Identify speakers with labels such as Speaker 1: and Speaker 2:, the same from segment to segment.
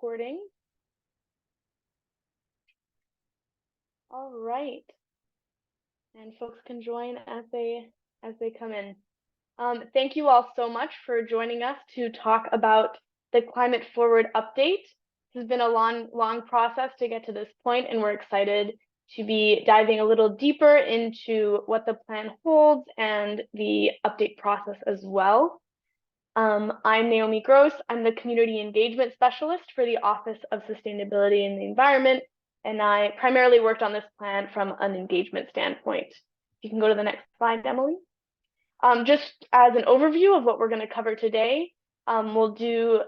Speaker 1: recording. All right. And folks can join as they come in. Thank you all so much for joining us to talk about the Climate Forward update. This has been a long process to get to this point, and we're excited to be diving a little deeper into what the plan holds and the update process as well. I'm Naomi Gross. I'm the Community Engagement Specialist for the Office of Sustainability and the Environment, and I primarily worked on this plan from an engagement standpoint. You can go to the next slide, Emily. Just as an overview of what we're going to cover today, we'll do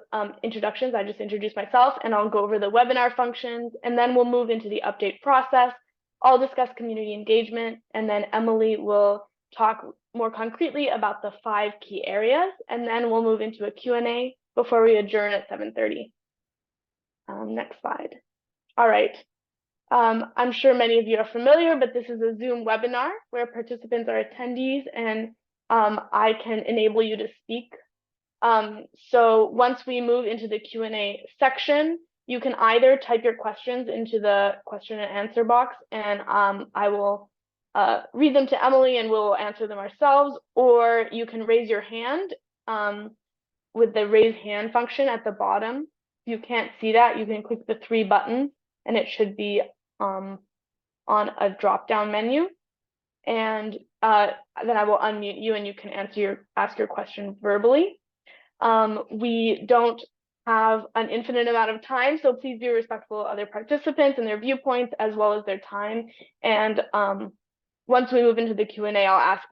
Speaker 1: introductions. I just introduced myself, and I'll go over the webinar functions, and then we'll move into the update process. I'll discuss community engagement, and then Emily will talk more concretely about the 5 key areas, and then we'll move into a Q&A before we adjourn at 7:30. Next slide. All right. I'm sure many of you are familiar, but this is a Zoom webinar where participants are attendees, and I can enable you to speak. So once we move into the Q&A section, you can either type your questions into the question and answer box, and I will read them to Emily and we'll answer them ourselves, or you can raise your hand with the raise hand function at the bottom. If you can't see that, you can click the 3 buttons and it should be on a drop-down menu. And then I will unmute you and you can ask your question verbally. We don't have an infinite amount of time, so please be respectful of other participants and their viewpoints as well as their time. And once we move into the Q&A, I'll ask,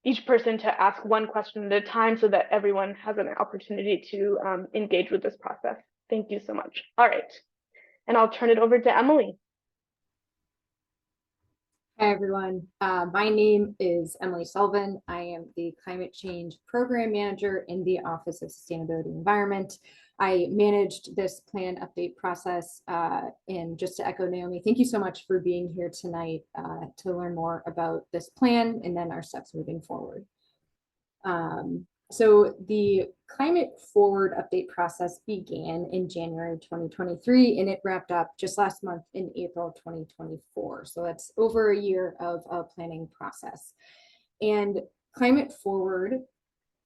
Speaker 1: each person to ask 1 question at a time so that everyone has an opportunity to engage with this process. Thank you so much. All right, and I'll turn it over to Emily.
Speaker 2: Hi, everyone. My name is Emily Sullivan. I am the Climate Change Program Manager in the Office of Sustainability and Environment. I managed this plan update process, and just to echo Naomi, thank you so much for being here tonight to learn more about this plan and then our steps moving forward. So the Climate Forward update process began in January 2023, and it wrapped up just last month in April 2024. So that's over a year of a planning process. And Climate Forward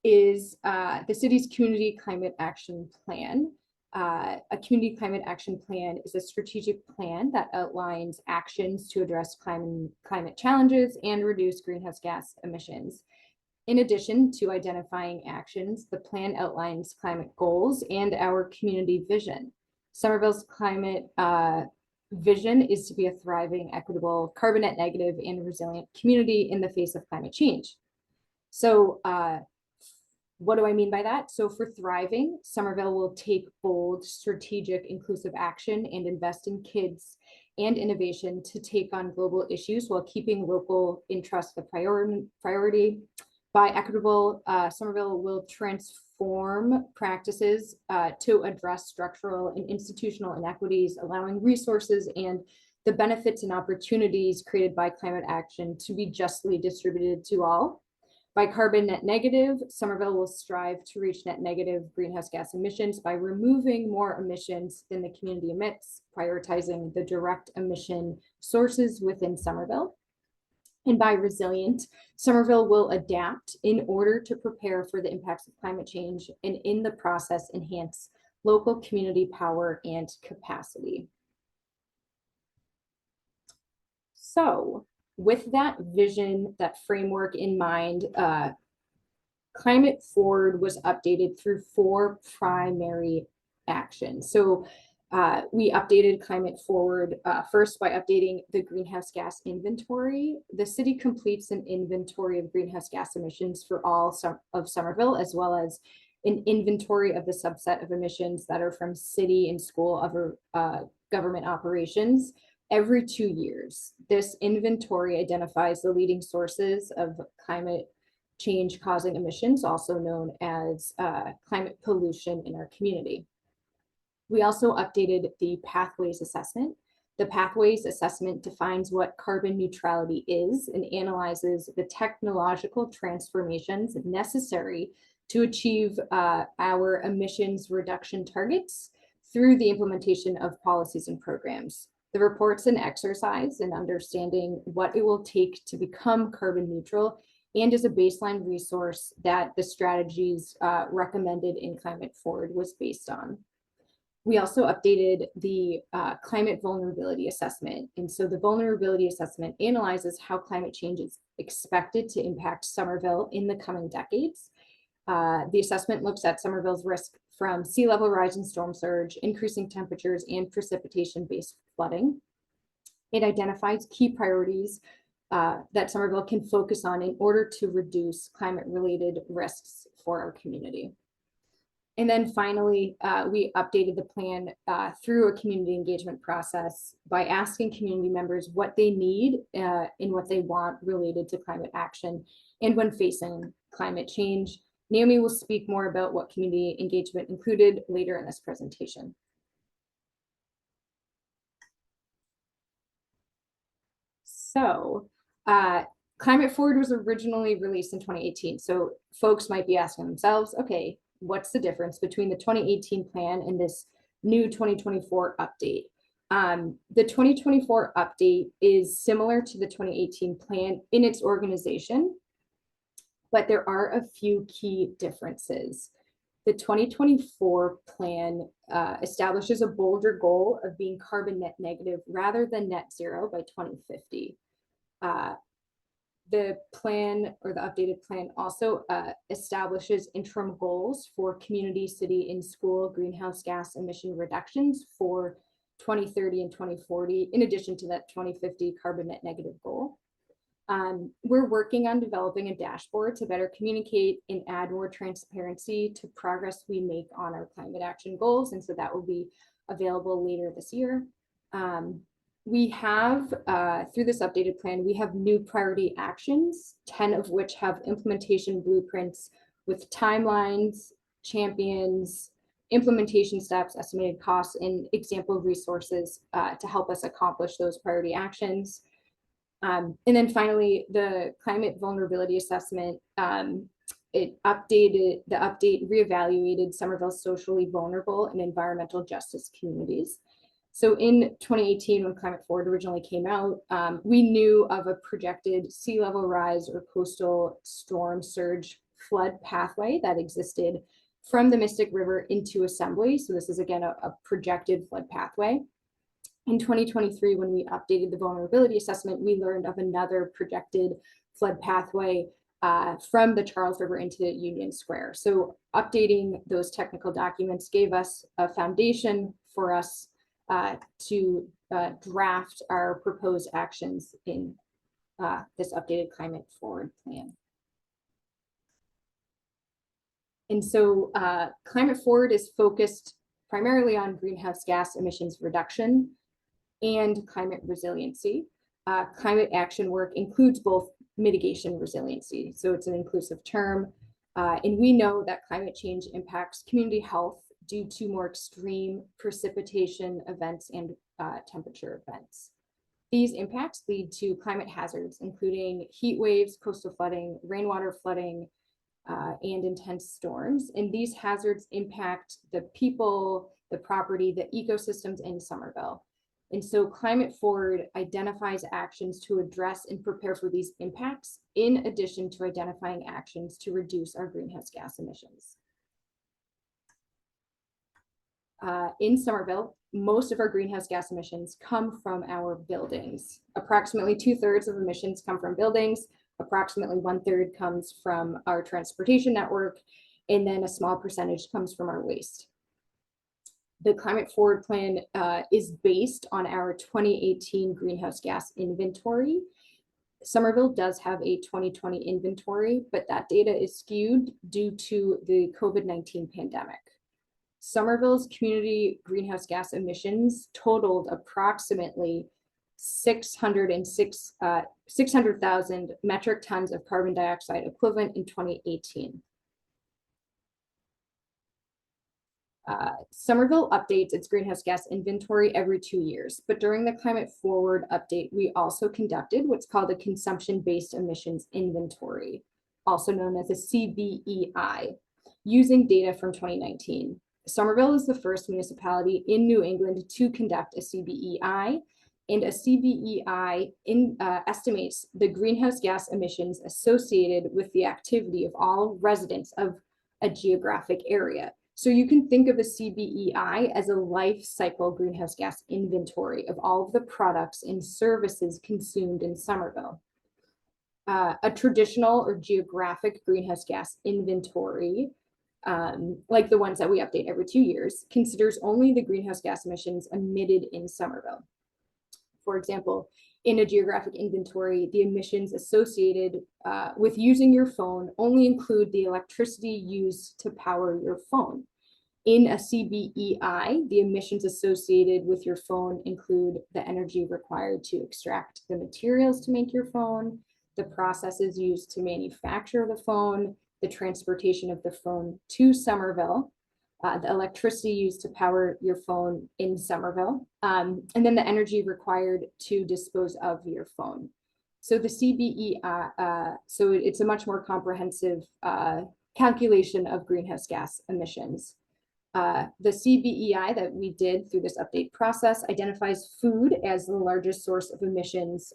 Speaker 2: is the city's community climate action plan. A community climate action plan is a strategic plan that outlines actions to address climate challenges and reduce greenhouse gas emissions. In addition to identifying actions, the plan outlines climate goals and our community vision. Somerville's climate vision is to be a thriving, equitable, carbon net negative, and resilient community in the face of climate change. So what do I mean by that? So for thriving, Somerville will take bold, strategic, inclusive action and invest in kids and innovation to take on global issues while keeping local interests the priority. By equitable, Somerville will transform practices to address structural and institutional inequities, allowing resources and the benefits and opportunities created by climate action to be justly distributed to all. By carbon net negative, Somerville will strive to reach net negative greenhouse gas emissions by removing more emissions than the community emits, prioritizing the direct emission sources within Somerville. And by resilient, Somerville will adapt in order to prepare for the impacts of climate change and in the process enhance local community power and capacity. So with that vision, that framework in mind, Climate Forward was updated through 4 primary actions. So we updated Climate Forward first by updating the greenhouse gas inventory. The city completes an inventory of greenhouse gas emissions for all of Somerville, as well as an inventory of the subset of emissions that are from city and school government operations every 2 years. This inventory identifies the leading sources of climate change causing emissions, also known as climate pollution in our community. We also updated the pathways assessment. The pathways assessment defines what carbon neutrality is and analyzes the technological transformations necessary to achieve our emissions reduction targets through the implementation of policies and programs. The report's an exercise in understanding what it will take to become carbon neutral and is a baseline resource that the strategies recommended in Climate Forward was based on. We also updated the climate vulnerability assessment. And so the vulnerability assessment analyzes how climate change is expected to impact Somerville in the coming decades. The assessment looks at Somerville's risk from sea level rise and storm surge, increasing temperatures, and precipitation-based flooding. It identifies key priorities that Somerville can focus on in order to reduce climate-related risks for our community. And then finally, we updated the plan through a community engagement process by asking community members what they need and what they want related to climate action and when facing climate change. Naomi will speak more about what community engagement included later in this presentation. So, Climate Forward was originally released in 2018. So folks might be asking themselves, okay, what's the difference between the 2018 plan and this new 2024 update? The 2024 update is similar to the 2018 plan in its organization, but there are a few key differences. The 2024 plan establishes a bolder goal of being carbon net negative rather than net zero by 2050. The plan, or the updated plan, also establishes interim goals for community, city, and school greenhouse gas emission reductions for 2030 and 2040, in addition to that 2050 carbon net negative goal. We're working on developing a dashboard to better communicate and add more transparency to progress we make on our climate action goals, and so that will be available later this year. We have, through this updated plan, we have new priority actions, 10 of which have implementation blueprints with timelines, champions, implementation steps, estimated costs, and example resources to help us accomplish those priority actions. And then finally, the climate vulnerability assessment, the update reevaluated Somerville's socially vulnerable and environmental justice communities. So in 2018, when Climate Forward originally came out, we knew of a projected sea level rise or coastal storm surge flood pathway that existed from the Mystic River into Assembly. So this is again a projected flood pathway. In 2023, when we updated the vulnerability assessment, we learned of another projected flood pathway from the Charles River into Union Square. So updating those technical documents gave us a foundation for us to draft our proposed actions in this updated Climate Forward plan. And so Climate Forward is focused primarily on greenhouse gas emissions reduction and climate resiliency. Climate action work includes both mitigation resiliency, so it's an inclusive term. And we know that climate change impacts community health due to more extreme precipitation events and temperature events. These impacts lead to climate hazards, including heat waves, coastal flooding, rainwater flooding, and intense storms. And these hazards impact the people, the property, the ecosystems in Somerville. And so Climate Forward identifies actions to address and prepare for these impacts, in addition to identifying actions to reduce our greenhouse gas emissions. In Somerville, most of our greenhouse gas emissions come from our buildings. Approximately 2/3 of emissions come from buildings, approximately 1/3 comes from our transportation network, and then a small percentage comes from our waste. The Climate Forward plan is based on our 2018 greenhouse gas inventory. Somerville does have a 2020 inventory, but that data is skewed due to the COVID-19 pandemic. Somerville's community greenhouse gas emissions totaled approximately 600,000 metric tons of carbon dioxide equivalent in 2018. Somerville updates its greenhouse gas inventory every 2 years, but during the Climate Forward update, we also conducted what's called a consumption-based emissions inventory, also known as a CBEI, using data from 2019. Somerville is the first municipality in New England to conduct a CBEI, and a CBEI estimates the greenhouse gas emissions associated with the activity of all residents of a geographic area. So you can think of a CBEI as a life cycle greenhouse gas inventory of all of the products and services consumed in Somerville. A traditional or geographic greenhouse gas inventory, like the ones that we update every 2 years, considers only the greenhouse gas emissions emitted in Somerville. For example, in a geographic inventory, the emissions associated with using your phone only include the electricity used to power your phone. In a CBEI, the emissions associated with your phone include the energy required to extract the materials to make your phone, the processes used to manufacture the phone, the transportation of the phone to Somerville, the electricity used to power your phone in Somerville, and then the energy required to dispose of your phone. So the CBEI, so it's a much more comprehensive calculation of greenhouse gas emissions. The CBEI that we did through this update process identifies food as the largest source of emissions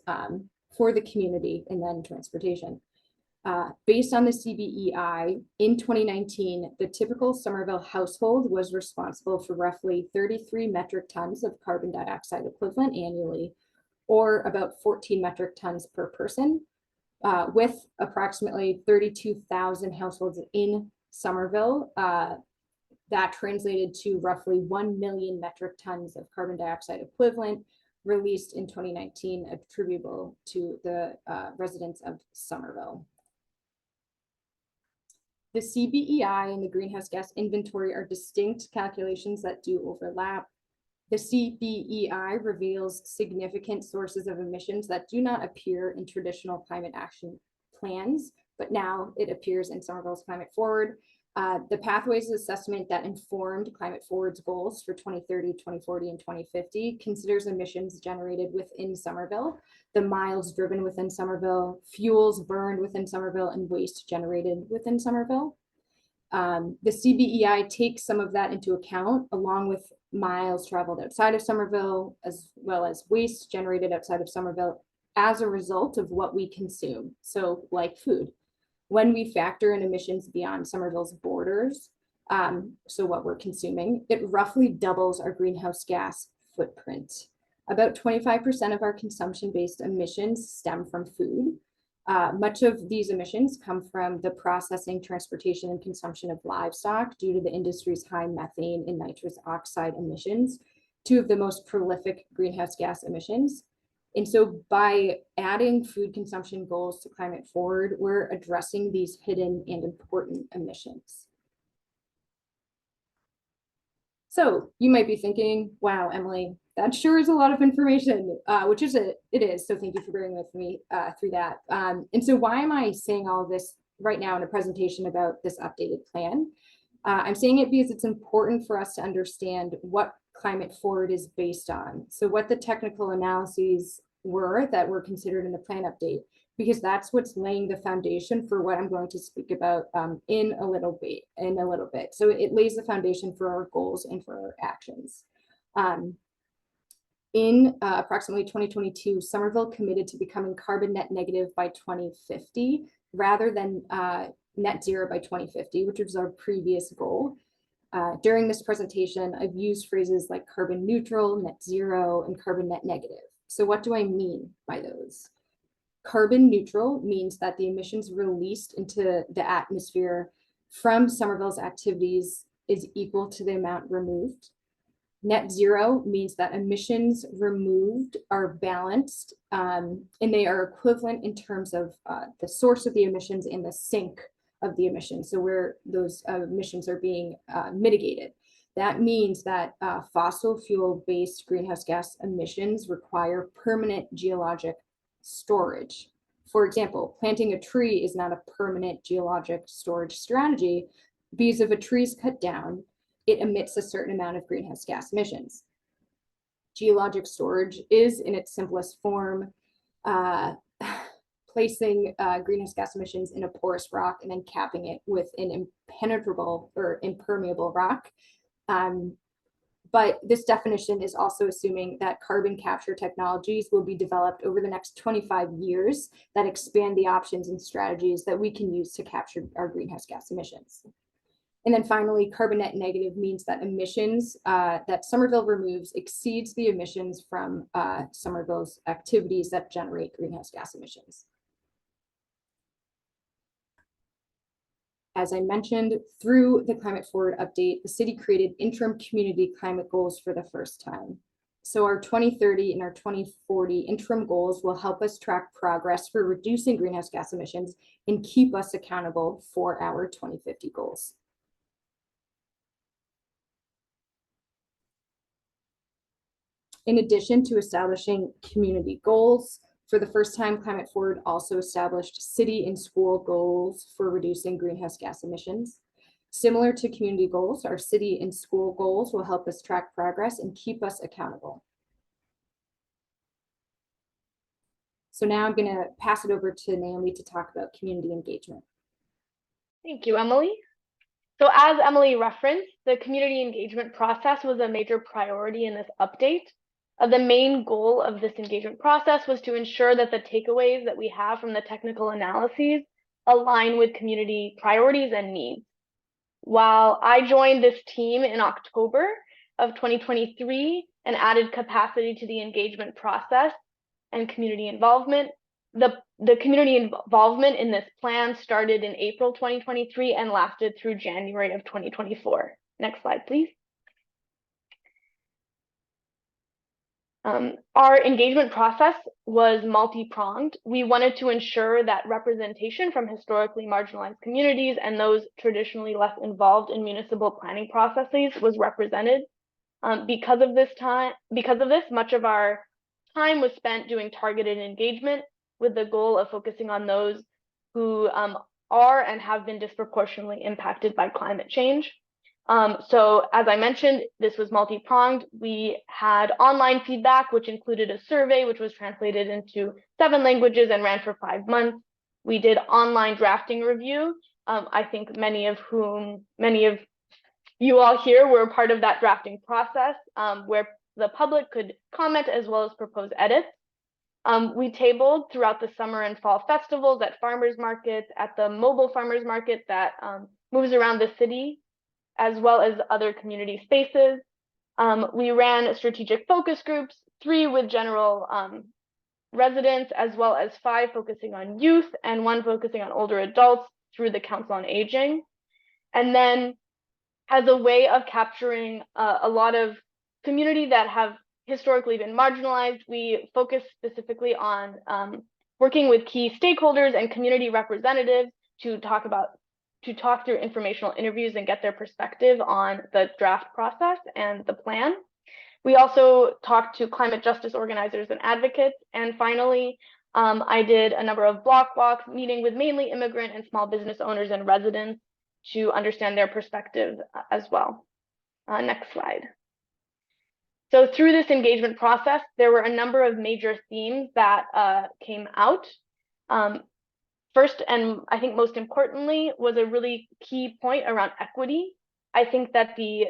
Speaker 2: for the community, and then transportation. Based on the CBEI, in 2019, the typical Somerville household was responsible for roughly 33 metric tons of carbon dioxide equivalent annually, or about 14 metric tons per person, with approximately 32,000 households in Somerville. That translated to roughly 1 million metric tons of carbon dioxide equivalent released in 2019, attributable to the residents of Somerville. The CBEI and the greenhouse gas inventory are distinct calculations that do overlap. The CBEI reveals significant sources of emissions that do not appear in traditional climate action plans, but now it appears in Somerville's Climate Forward. The pathways assessment that informed Climate Forward's goals for 2030, 2040, and 2050 considers emissions generated within Somerville, the miles driven within Somerville, fuels burned within Somerville, and waste generated within Somerville. The CBEI takes some of that into account, along with miles traveled outside of Somerville, as well as waste generated outside of Somerville as a result of what we consume, so like food. When we factor in emissions beyond Somerville's borders, so what we're consuming, it roughly doubles our greenhouse gas footprint. About 25% of our consumption-based emissions stem from food. Much of these emissions come from the processing, transportation, and consumption of livestock due to the industry's high methane and nitrous oxide emissions, two of the most prolific greenhouse gas emissions. And so by adding food consumption goals to Climate Forward, we're addressing these hidden and important emissions. So you might be thinking, wow, Emily, that sure is a lot of information, which is it is. So thank you for bearing with me through that. And so why am I saying all of this right now in a presentation about this updated plan? I'm saying it because it's important for us to understand what Climate Forward is based on. So what the technical analyses were that were considered in the plan update, because that's what's laying the foundation for what I'm going to speak about in a little bit. So it lays the foundation for our goals and for our actions. In approximately 2022, Somerville committed to becoming carbon net negative by 2050, rather than net zero by 2050, which was our previous goal. During this presentation, I've used phrases like carbon neutral, net zero, and carbon net negative. So what do I mean by those? Carbon neutral means that the emissions released into the atmosphere from Somerville's activities is equal to the amount removed. Net zero means that emissions removed are balanced, and they are equivalent in terms of the source of the emissions and the sink of the emissions, so where those emissions are being mitigated. That means that fossil fuel-based greenhouse gas emissions require permanent geologic storage. For example, planting a tree is not a permanent geologic storage strategy, because if a tree is cut down, it emits a certain amount of greenhouse gas emissions. Geologic storage is, in its simplest form, placing greenhouse gas emissions in a porous rock and then capping it with an impenetrable or impermeable rock. But this definition is also assuming that carbon capture technologies will be developed over the next 25 years that expand the options and strategies that we can use to capture our greenhouse gas emissions. And then finally, carbon net negative means that emissions that Somerville removes exceeds the emissions from Somerville's activities that generate greenhouse gas emissions. As I mentioned, through the Climate Forward update, the city created interim community climate goals for the first time. So our 2030 and our 2040 interim goals will help us track progress for reducing greenhouse gas emissions and keep us accountable for our 2050 goals. In addition to establishing community goals, for the first time, Climate Forward also established city and school goals for reducing greenhouse gas emissions. Similar to community goals, our city and school goals will help us track progress and keep us accountable. So now I'm going to pass it over to Naomi to talk about community engagement.
Speaker 1: Thank you, Emily. So as Emily referenced, the community engagement process was a major priority in this update. The main goal of this engagement process was to ensure that the takeaways that we have from the technical analyses align with community priorities and needs. While I joined this team in October of 2023 and added capacity to the engagement process and community involvement, the community involvement in this plan started in April 2023 and lasted through January of 2024. Next slide, please. Our engagement process was multi-pronged. We wanted to ensure that representation from historically marginalized communities and those traditionally less involved in municipal planning processes was represented. Because of this, much of our time was spent doing targeted engagement with the goal of focusing on those who are and have been disproportionately impacted by climate change. So as I mentioned, this was multi-pronged. We had online feedback, which included a survey, which was translated into 7 languages and ran for 5 months. We did online drafting review. I think many of you all here were part of that drafting process, where the public could comment as well as propose edits. We tabled throughout the summer and fall festivals at farmers markets, at the mobile farmers market that moves around the city, as well as other community spaces. We ran strategic focus groups, 3 with general residents, as well as 5 focusing on youth and 1 focusing on older adults through the Council on Aging. And then as a way of capturing a lot of community that have historically been marginalized, we focus specifically on working with key stakeholders and community representatives to talk through informational interviews and get their perspective on the draft process and the plan. We also talked to climate justice organizers and advocates. And finally, I did a number of block walks, meeting with mainly immigrant and small business owners and residents to understand their perspective as well. Next slide. So through this engagement process, there were a number of major themes that came out. First, and I think most importantly, was a really key point around equity. I think that the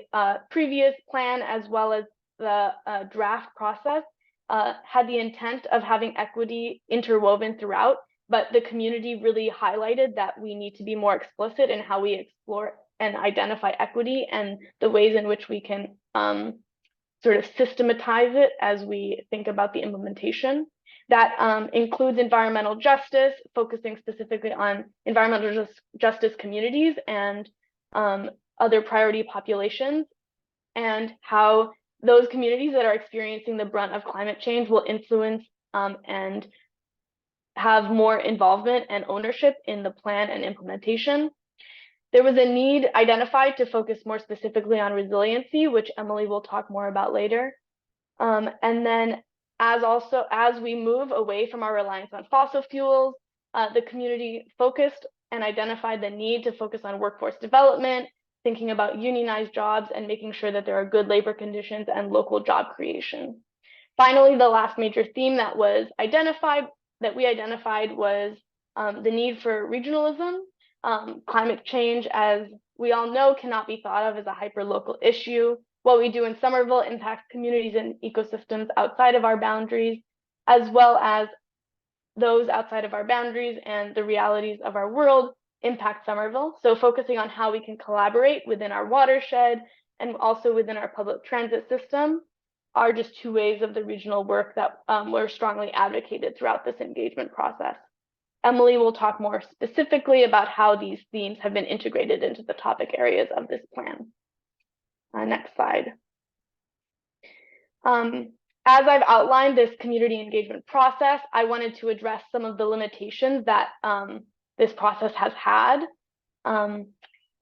Speaker 1: previous plan, as well as the draft process, had the intent of having equity interwoven throughout, but the community really highlighted that we need to be more explicit in how we explore and identify equity and the ways in which we can sort of systematize it as we think about the implementation. That includes environmental justice, focusing specifically on environmental justice communities and other priority populations, and how those communities that are experiencing the brunt of climate change will influence and have more involvement and ownership in the plan and implementation. There was a need identified to focus more specifically on resiliency, which Emily will talk more about later. And then as we move away from our reliance on fossil fuels, the community focused and identified the need to focus on workforce development, thinking about unionized jobs and making sure that there are good labor conditions and local job creation. Finally, the last major theme that we identified was the need for regionalism. Climate change, as we all know, cannot be thought of as a hyper-local issue. What we do in Somerville impacts communities and ecosystems outside of our boundaries, as well as those outside of our boundaries, and the realities of our world impact Somerville. So focusing on how we can collaborate within our watershed and also within our public transit system are just two ways of the regional work that were strongly advocated throughout this engagement process. Emily will talk more specifically about how these themes have been integrated into the topic areas of this plan. Next slide. As I've outlined this community engagement process, I wanted to address some of the limitations that this process has had.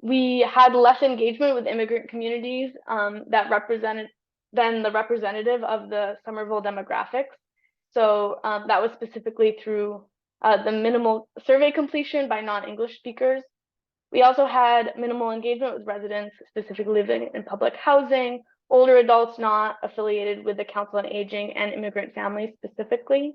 Speaker 1: We had less engagement with immigrant communities that represented than the representative of the Somerville demographics. So that was specifically through the minimal survey completion by non-English speakers. We also had minimal engagement with residents specifically living in public housing, older adults not affiliated with the Council on Aging, and immigrant families specifically.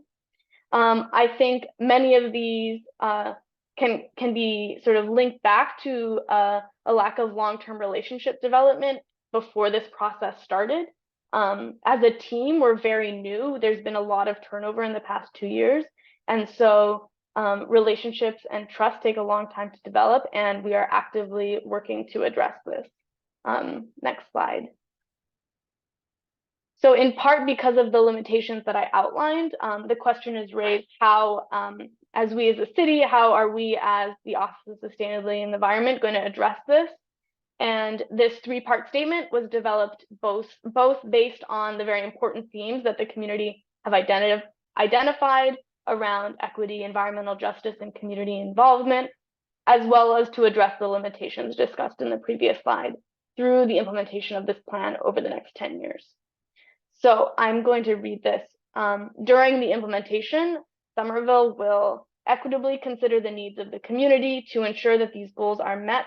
Speaker 1: I think many of these can be sort of linked back to a lack of long-term relationship development before this process started. As a team, we're very new. There's been a lot of turnover in the past 2 years. And so relationships and trust take a long time to develop, and we are actively working to address this. Next slide. So in part because of the limitations that I outlined, the question is raised how, as we as a city, how are we as the Office of Sustainability and the Environment going to address this? And this 3-part statement was developed both based on the very important themes that the community have identified around equity, environmental justice, and community involvement, as well as to address the limitations discussed in the previous slide through the implementation of this plan over the next 10 years. So I'm going to read this. During the implementation, Somerville will equitably consider the needs of the community to ensure that these goals are met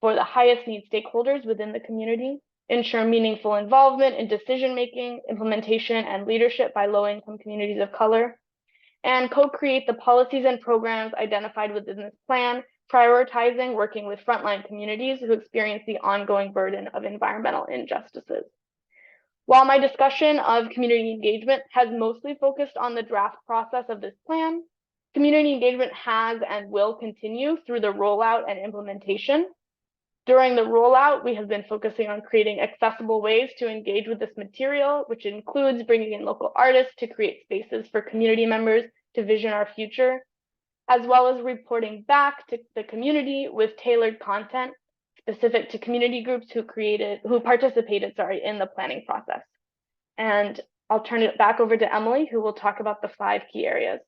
Speaker 1: for the highest need stakeholders within the community, ensure meaningful involvement in decision-making, implementation, and leadership by low-income communities of color, and co-create the policies and programs identified within this plan, prioritizing working with frontline communities who experience the ongoing burden of environmental injustices. While my discussion of community engagement has mostly focused on the draft process of this plan, community engagement has and will continue through the rollout and implementation. During the rollout, we have been focusing on creating accessible ways to engage with this material, which includes bringing in local artists to create spaces for community members to vision our future, as well as reporting back to the community with tailored content specific to community groups who participated in the planning process. And I'll turn it back over to Emily, who will talk about the 5 key areas.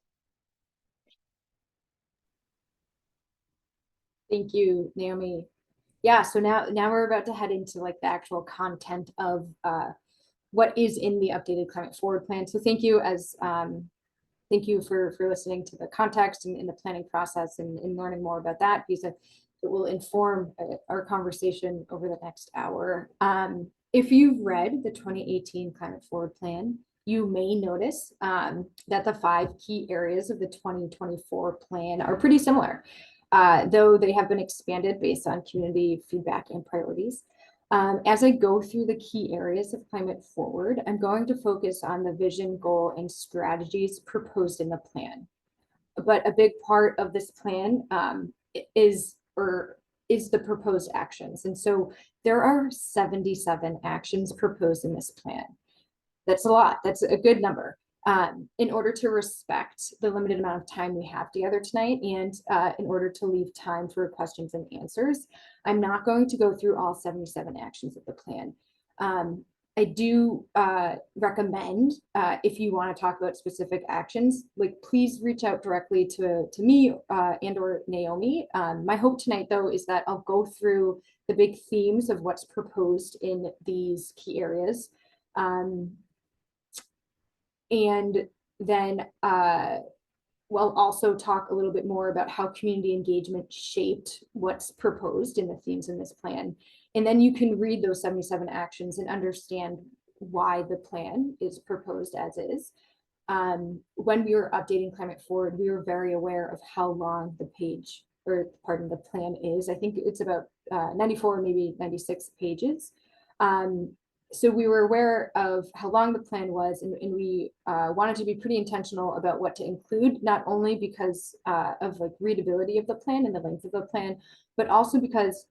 Speaker 2: Thank you, Naomi. Yeah, so now we're about to head into like the actual content of what is in the updated Climate Forward plan. So thank you thank you for listening to the context and in the planning process and learning more about that, because it will inform our conversation over the next hour. If you've read the 2018 Climate Forward plan, you may notice that the 5 key areas of the 2024 plan are pretty similar. Though they have been expanded based on community feedback and priorities. As I go through the key areas of Climate Forward, I'm going to focus on the vision, goal, and strategies proposed in the plan. But a big part of this plan is the proposed actions. And so there are 77 actions proposed in this plan. That's a lot. That's a good number. In order to respect the limited amount of time we have together tonight, and in order to leave time for questions and answers, I'm not going to go through all 77 actions of the plan. I do recommend, if you want to talk about specific actions, like please reach out directly to me and or Naomi. My hope tonight, though, is that I'll go through the big themes of what's proposed in these key areas. And then we'll also talk a little bit more about how community engagement shaped what's proposed in the themes in this plan. And then you can read those 77 actions and understand why the plan is proposed as is. When we were updating Climate Forward, we were very aware of how long the page the plan is. I think it's about 94, maybe 96 pages. So we were aware of how long the plan was, and we wanted to be pretty intentional about what to include, not only because of like readability of the plan and the length of the plan, but also because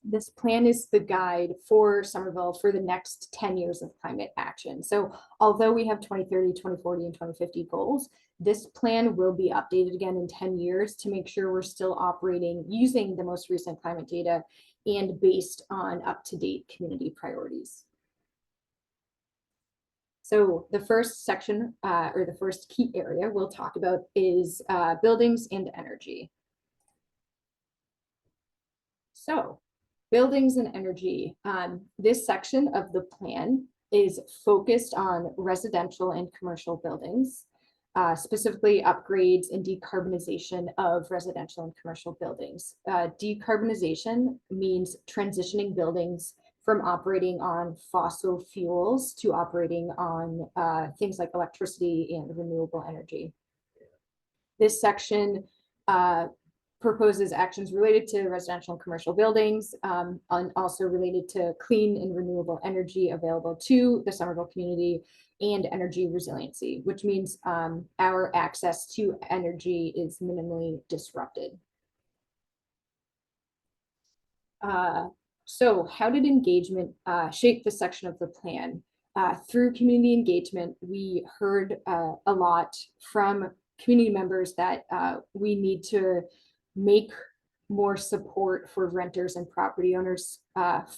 Speaker 2: this plan is the guide for Somerville for the next 10 years of climate action. So although we have 2030, 2040, and 2050 goals, this plan will be updated again in 10 years to make sure we're still operating using the most recent climate data and based on up-to-date community priorities. So the first section, or the first key area we'll talk about is buildings and energy. So buildings and energy. This section of the plan is focused on residential and commercial buildings, specifically upgrades and decarbonization of residential and commercial buildings. Decarbonization means transitioning buildings from operating on fossil fuels to operating on things like electricity and renewable energy. This section proposes actions related to residential and commercial buildings, and also related to clean and renewable energy available to the Somerville community, and energy resiliency, which means our access to energy is minimally disrupted. So how did engagement shape this section of the plan? Through community engagement, we heard a lot from community members that we need to make more support for renters and property owners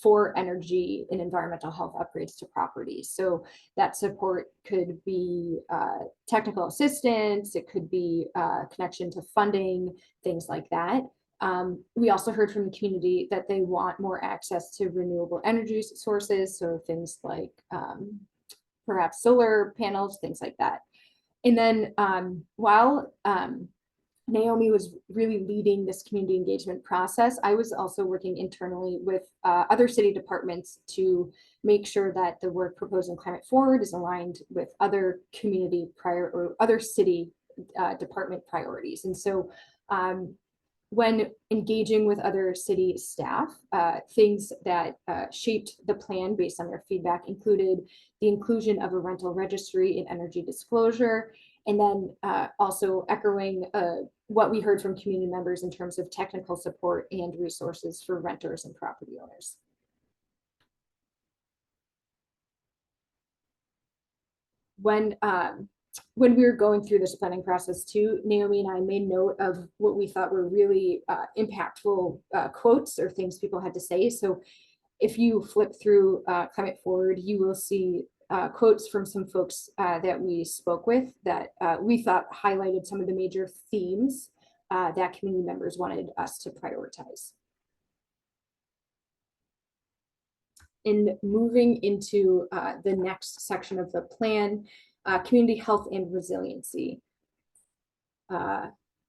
Speaker 2: for energy and environmental health upgrades to properties. So that support could be technical assistance, it could be connection to funding, things like that. We also heard from the community that they want more access to renewable energy sources, so things like perhaps solar panels, things like that. And then while Naomi was really leading this community engagement process, I was also working internally with other city departments to make sure that the work proposed in Climate Forward is aligned with other community or other city department priorities. And so when engaging with other city staff, things that shaped the plan based on their feedback included the inclusion of a rental registry and energy disclosure, and then also echoing what we heard from community members in terms of technical support and resources for renters and property owners. When we were going through this planning process too, Naomi and I made note of what we thought were really impactful quotes or things people had to say. So if you flip through Climate Forward, you will see quotes from some folks that we spoke with that we thought highlighted some of the major themes that community members wanted us to prioritize. In moving into the next section of the plan, community health and resiliency.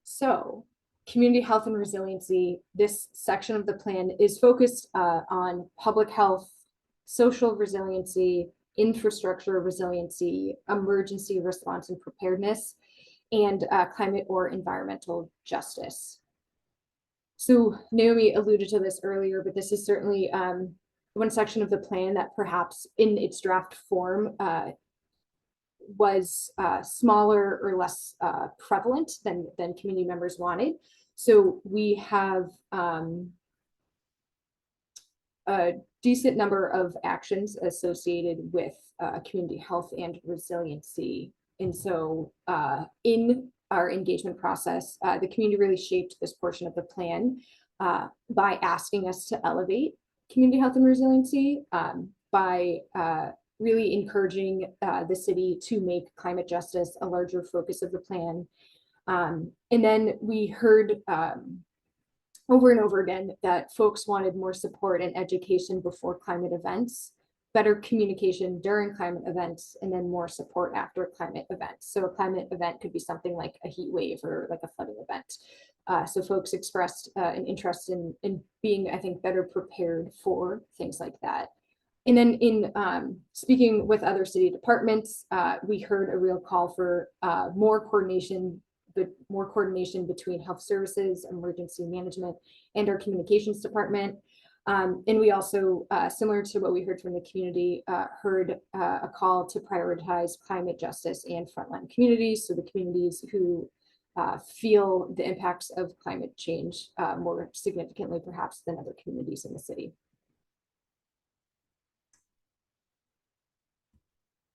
Speaker 2: So community health and resiliency, this section of the plan is focused on public health, social resiliency, infrastructure resiliency, emergency response and preparedness, and climate or environmental justice. So Naomi alluded to this earlier, but this is certainly one section of the plan that perhaps in its draft form was smaller or less prevalent than community members wanted. So we have a decent number of actions associated with community health and resiliency. And so in our engagement process, the community really shaped this portion of the plan by asking us to elevate community health and resiliency, by really encouraging the city to make climate justice a larger focus of the plan. And then we heard over and over again that folks wanted more support and education before climate events, better communication during climate events, and then more support after climate events. So a climate event could be something like a heat wave or like a flooding event. So folks expressed an interest in being, I think, better prepared for things like that. And then in speaking with other city departments, we heard a real call for more coordination more coordination between health services, emergency management, and our communications department. And we also, similar to what we heard from the community, heard a call to prioritize climate justice and frontline communities. So the communities who feel the impacts of climate change more significantly, perhaps, than other communities in the city.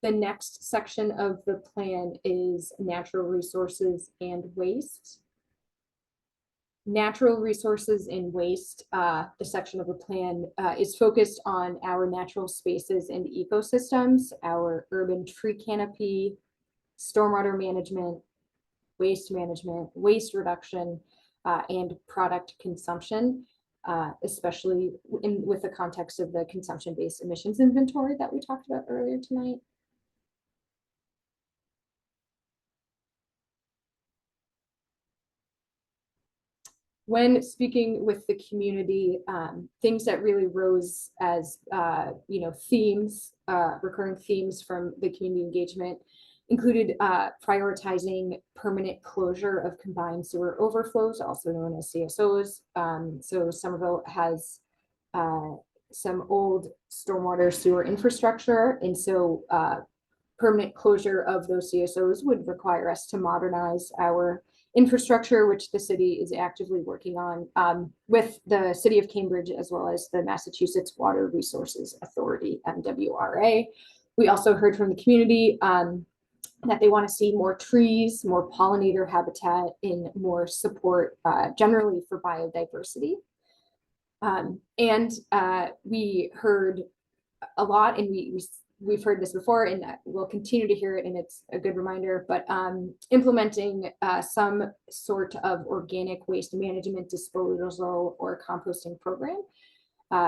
Speaker 2: The next section of the plan is natural resources and waste. Natural resources and waste, the section of the plan is focused on our natural spaces and ecosystems, our urban tree canopy, stormwater management, waste reduction, and product consumption, especially with the context of the consumption-based emissions inventory that we talked about earlier tonight. When speaking with the community, things that really rose as themes, recurring themes from the community engagement included prioritizing permanent closure of combined sewer overflows, also known as CSOs. So Somerville has some old stormwater sewer infrastructure, and so permanent closure of those CSOs would require us to modernize our infrastructure, which the city is actively working on with the City of Cambridge, as well as the Massachusetts Water Resources Authority, MWRA. We also heard from the community that they want to see more trees, more pollinator habitat, and more support generally for biodiversity. And we heard a lot, and we've heard this before, and we'll continue to hear it, and it's a good reminder, but implementing some sort of organic waste management, disposal, or composting program.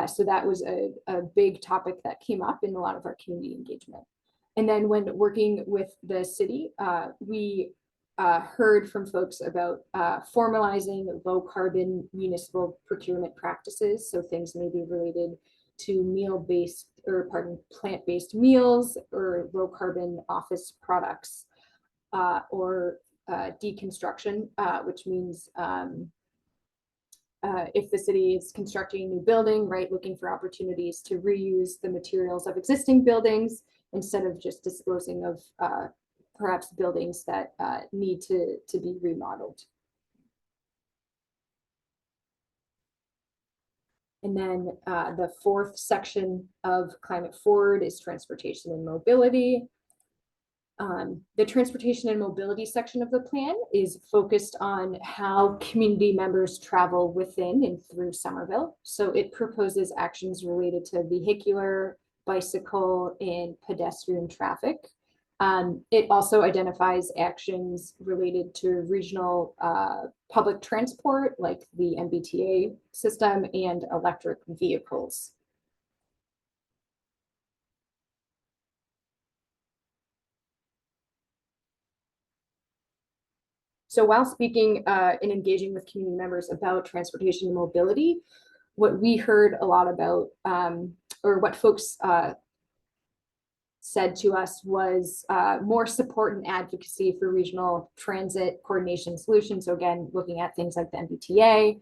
Speaker 2: So that was a big topic that came up in a lot of our community engagement. And then when working with the city, we heard from folks about formalizing low carbon municipal procurement practices. So things maybe related to plant-based meals, or low carbon office products, or deconstruction, which means if the city is constructing a new building, right, looking for opportunities to reuse the materials of existing buildings instead of just disposing of perhaps buildings that need to be remodeled. And then the fourth section of Climate Forward is transportation and mobility. The transportation and mobility section of the plan is focused on how community members travel within and through Somerville. So it proposes actions related to vehicular, bicycle, and pedestrian traffic. It also identifies actions related to regional public transport, like the MBTA system, and electric vehicles. So while speaking and engaging with community members about transportation and mobility, what we heard a lot about, or what folks said to us, was more support and advocacy for regional transit coordination solutions. So again, looking at things like the MBTA,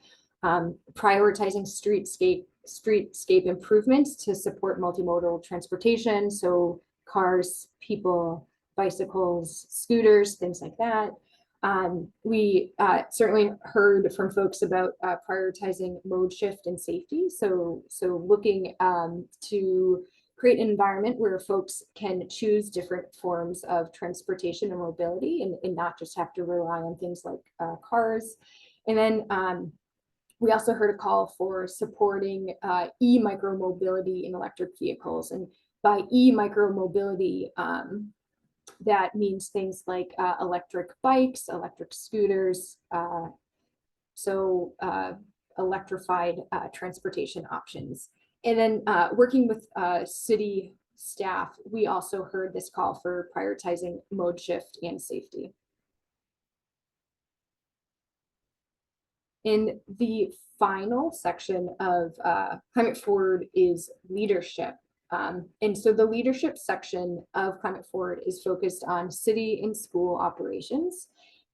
Speaker 2: prioritizing streetscape improvements to support multimodal transportation. So cars, people, bicycles, scooters, things like that. We certainly heard from folks about prioritizing mode shift and safety. So looking to create an environment where folks can choose different forms of transportation and mobility, and not just have to rely on things like cars. And then we also heard a call for supporting e-micromobility in electric vehicles. And by e-micromobility, that means things like electric bikes, electric scooters, electrified transportation options. And then working with city staff, we also heard this call for prioritizing mode shift and safety. In the final section of Climate Forward is leadership. And so the leadership section of Climate Forward is focused on city and school operations.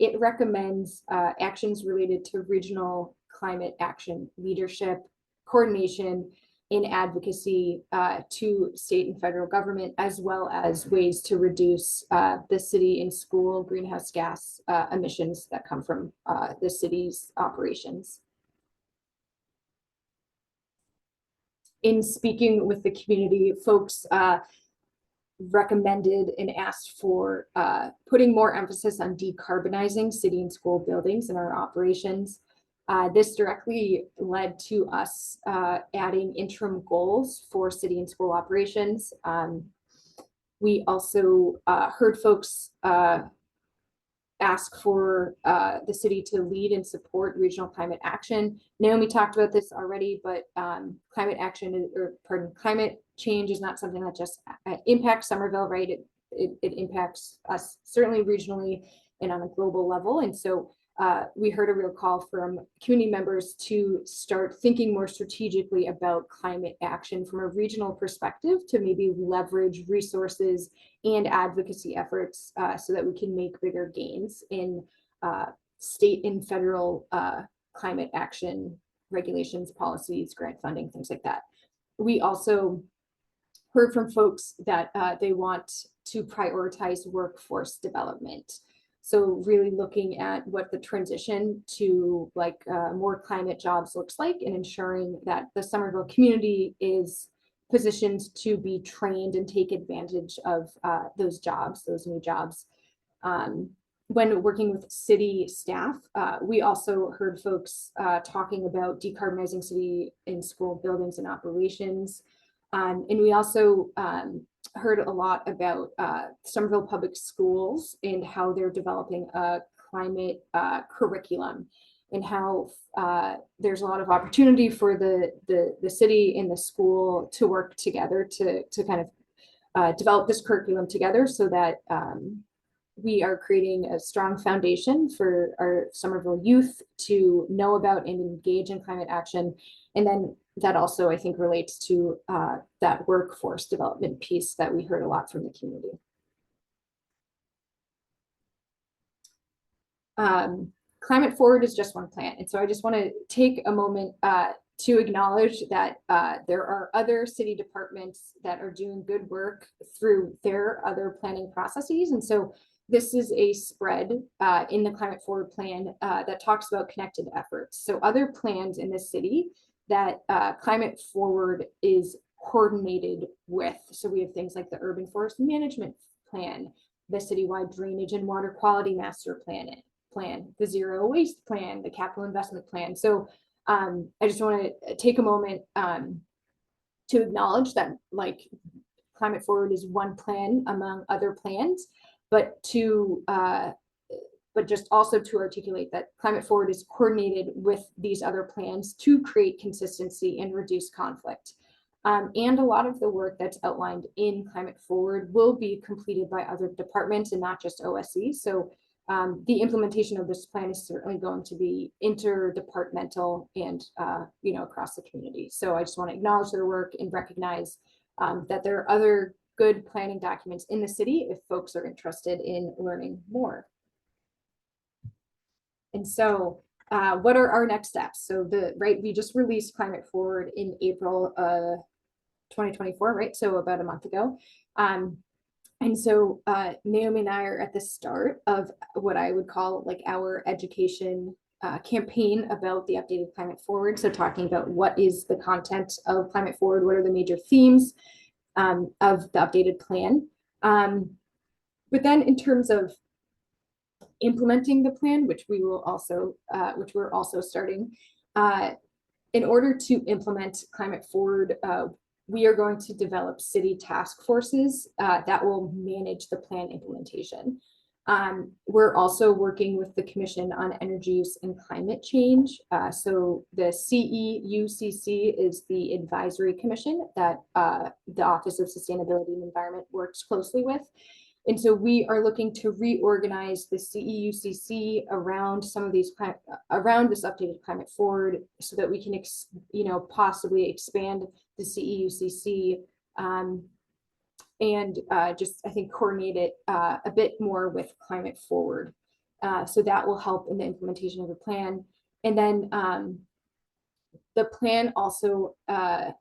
Speaker 2: it recommends actions related to regional climate action leadership, coordination, and advocacy to state and federal government, as well as ways to reduce the city and school greenhouse gas emissions that come from the city's operations. In speaking with the community, folks recommended and asked for putting more emphasis on decarbonizing city and school buildings in our operations. This directly led to us adding interim goals for city and school operations. We also heard folks ask for the city to lead and support regional climate action. Naomi talked about this already, but climate action, or pardon, climate change is not something that just impacts Somerville, right? It impacts us certainly regionally and on a global level. And so we heard a real call from community members to start thinking more strategically about climate action from a regional perspective, to maybe leverage resources and advocacy efforts so that we can make bigger gains in state and federal climate action regulations, policies, grant funding, things like that. We also heard from folks that they want to prioritize workforce development. So really looking at what the transition to more climate jobs looks like, and ensuring that the Somerville community is positioned to be trained and take advantage of those jobs, those new jobs. When working with city staff, we also heard folks talking about decarbonizing city and school buildings and operations. And we also heard a lot about Somerville Public Schools and how they're developing a climate curriculum, and how there's a lot of opportunity for the city and the school to work together to kind of develop this curriculum together, so that we are creating a strong foundation for our Somerville youth to know about and engage in climate action. And then that also, I think, relates to that workforce development piece that we heard a lot from the community. Climate Forward is just one plan. And so I just want to take a moment to acknowledge that there are other city departments that are doing good work through their other planning processes. And so this is a spread in the Climate Forward plan that talks about connected efforts. So other plans in the city that Climate Forward is coordinated with. So we have things like the Urban Forest Management Plan, the Citywide Drainage and Water Quality Master Plan, the Zero Waste Plan, the Capital Investment Plan. So I just want to take a moment to acknowledge that Climate Forward is one plan among other plans, but just also to articulate that Climate Forward is coordinated with these other plans to create consistency and reduce conflict. And a lot of the work that's outlined in Climate Forward will be completed by other departments and not just OSC. So the implementation of this plan is certainly going to be interdepartmental and across the community. So I just want to acknowledge their work and recognize that there are other good planning documents in the city if folks are interested in learning more. And so what are our next steps? So we just released Climate Forward in April 2024, right? So about a month ago. And so Naomi and I are at the start of what I would call our education campaign about the updated Climate Forward. So talking about what is the content of Climate Forward, what are the major themes of the updated plan. But then in terms of implementing the plan, which we're also starting, in order to implement Climate Forward, we are going to develop city task forces that will manage the plan implementation. We're also working with the Commission on Energy Use and Climate Change. So the CEUCC is the advisory commission that the Office of Sustainability and Environment works closely with. And so we are looking to reorganize the CEUCC around some of these around this updated Climate Forward, so that we can possibly expand the CEUCC and just I think coordinate it a bit more with Climate Forward. So that will help in the implementation of the plan. And then the plan also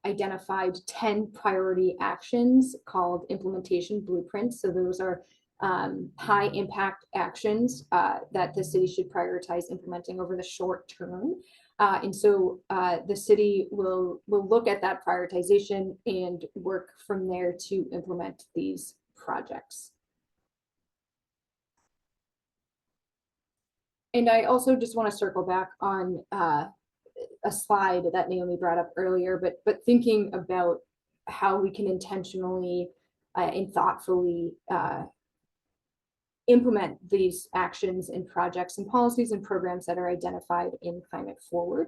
Speaker 2: identified 10 priority actions called implementation blueprints. So those are high impact actions that the city should prioritize implementing over the short term. And so the city will look at that prioritization and work from there to implement these projects. And I also just want to circle back on a slide that Naomi brought up earlier, but thinking about how we can intentionally and thoughtfully implement these actions and projects and policies and programs that are identified in Climate Forward,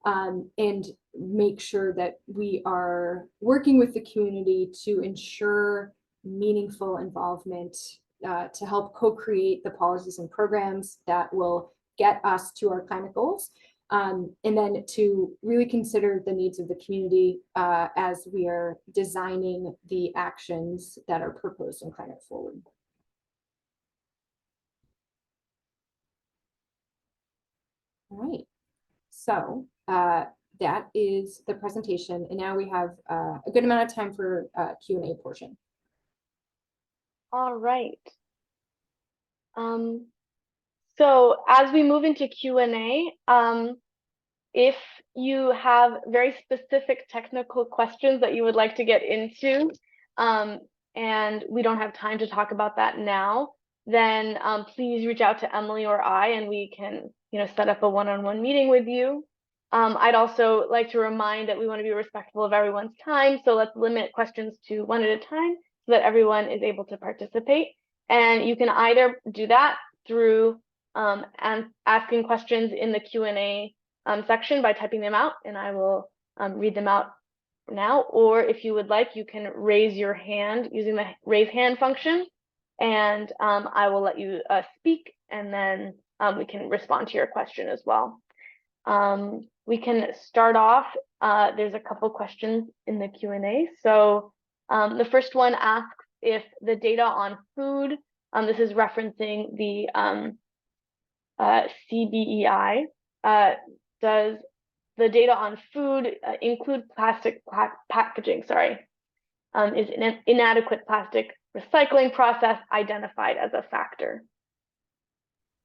Speaker 2: and make sure that we are working with the community to ensure meaningful involvement to help co-create the policies and programs that will get us to our climate goals. And then to really consider the needs of the community as we are designing the actions that are proposed in Climate Forward. All right, so that is the presentation, and now we have a good amount of time for Q&A portion.
Speaker 1: All right. So as we move into Q&A, if you have very specific technical questions that you would like to get into, and we don't have time to talk about that now, then please reach out to Emily or I, and we can, set up a one-on-one meeting with you. I'd also like to remind that we want to be respectful of everyone's time, so let's limit questions to one at a time so that everyone is able to participate. And you can either do that through and asking questions in the Q&A section by typing them out, and I will read them out now. Or if you would like, you can raise your hand using the raise hand function, and I will let you speak, and then we can respond to your question as well. We can start off. There's a couple questions in the Q&A. So the first one asks if the data on food, this is referencing the CBEI, does the data on food include plastic packaging? Sorry, is an inadequate plastic recycling process identified as a factor?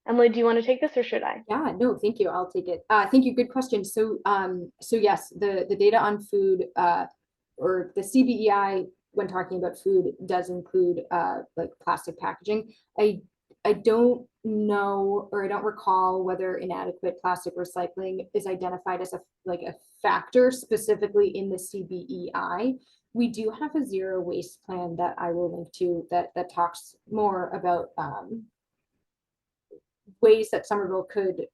Speaker 1: Emily, do you want to take this or should I?
Speaker 2: Yeah, no, thank you. I'll take it. Thank you. Good question. So, so yes, the data on food or the CBEI when talking about food does include like plastic packaging. I don't know, or I don't recall whether inadequate plastic recycling is identified as a factor specifically in the CBEI. We do have a zero waste plan that I will link to that talks more about ways that Somerville could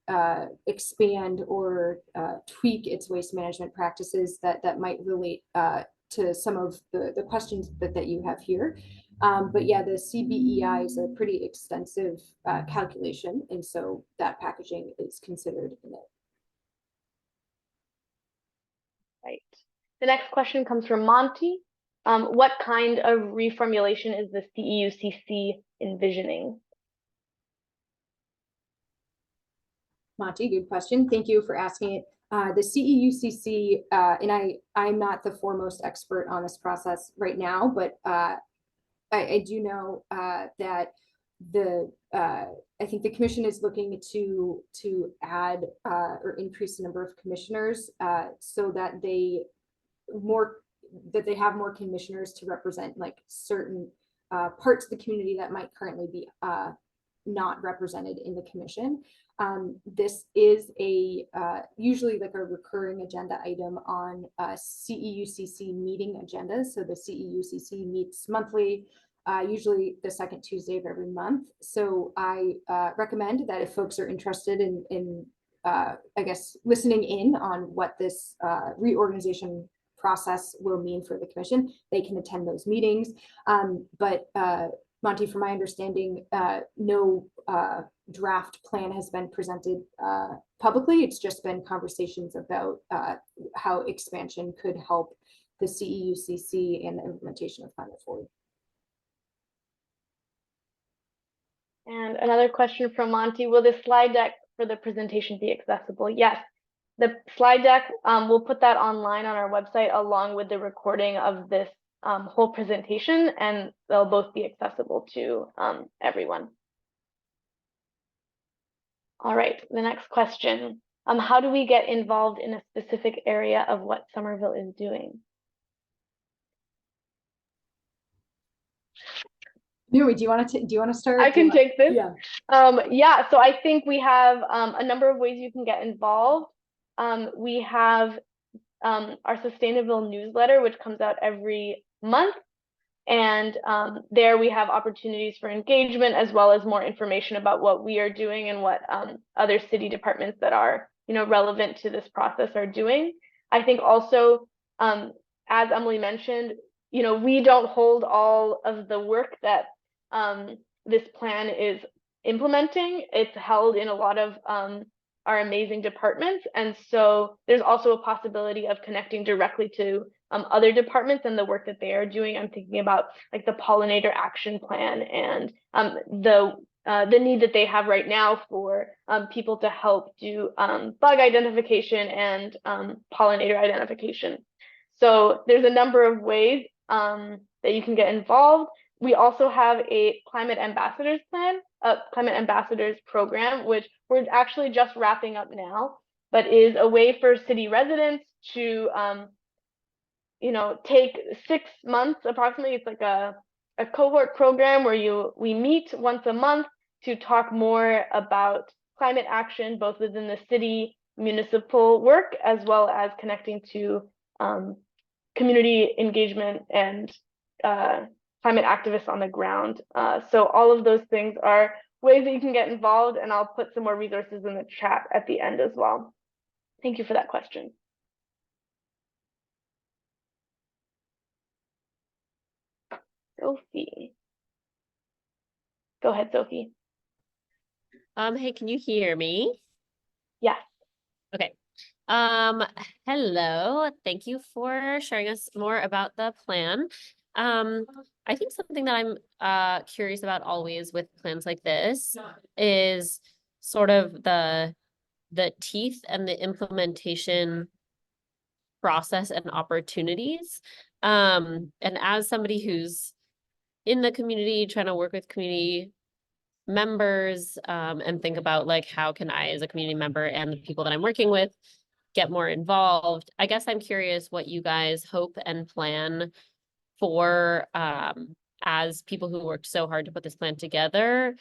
Speaker 2: expand or tweak its waste management practices that might relate to some of the questions that you have here. But yeah, the CBEI is a pretty extensive calculation, and so that packaging is considered in it.
Speaker 1: Right. The next question comes from Monty. What kind of reformulation is the CEUCC envisioning?
Speaker 2: Monty, good question. Thank you for asking it. The CEUCC, and I'm not the foremost expert on this process right now, but I do know that I think the commission is looking to add or increase the number of commissioners so that they have more commissioners to represent like certain parts of the community that might currently be not represented in the commission. This is usually like a recurring agenda item on CEUCC meeting agendas. So the CEUCC meets monthly, usually the second Tuesday of every month. So I recommend that if folks are interested in I guess, listening in on what this reorganization process will mean for the commission, they can attend those meetings. But Monty, from my understanding, no draft plan has been presented publicly. It's just been conversations about how expansion could help the CEUCC and the implementation of Climate Forward.
Speaker 1: And another question from Monty, will the slide deck for the presentation be accessible? Yes, the slide deck, we'll put that online on our website along with the recording of this whole presentation, and they'll both be accessible to everyone. All right, the next question. How do we get involved in a specific area of what Somerville is doing?
Speaker 2: Naomi, do you want to start?
Speaker 1: I can take this.
Speaker 2: Yeah.
Speaker 1: Yeah, so I think we have a number of ways you can get involved. We have our Sustainable newsletter, which comes out every month. And there we have opportunities for engagement as well as more information about what we are doing and what other city departments that are, relevant to this process are doing. I think also, as Emily mentioned, we don't hold all of the work that this plan is implementing. It's held in a lot of our amazing departments. And so there's also a possibility of connecting directly to other departments and the work that they are doing. I'm thinking about like the pollinator action plan and the need that they have right now for people to help do bug identification and pollinator identification. So there's a number of ways that you can get involved. We also have a climate ambassadors plan, a climate ambassadors program, which we're actually just wrapping up now, but is a way for city residents to take 6 months approximately. It's like a cohort program where we meet once a month to talk more about climate action, both within the city municipal work, as well as connecting to community engagement and climate activists on the ground. So all of those things are ways that you can get involved, and I'll put some more resources in the chat at the end as well. Thank you for that question. Sophie. Go ahead, Sophie.
Speaker 3: Hey, can you hear me?
Speaker 1: Yes.
Speaker 3: Okay. Hello. Thank you for sharing us more about the plan. I think something that I'm curious about always with plans like this is sort of the teeth and the implementation process and opportunities. And as somebody who's in the community, trying to work with community members and think about like, how can I as a community member and the people that I'm working with get more involved? I guess I'm curious what you guys hope and plan for as people who worked so hard to put this plan together,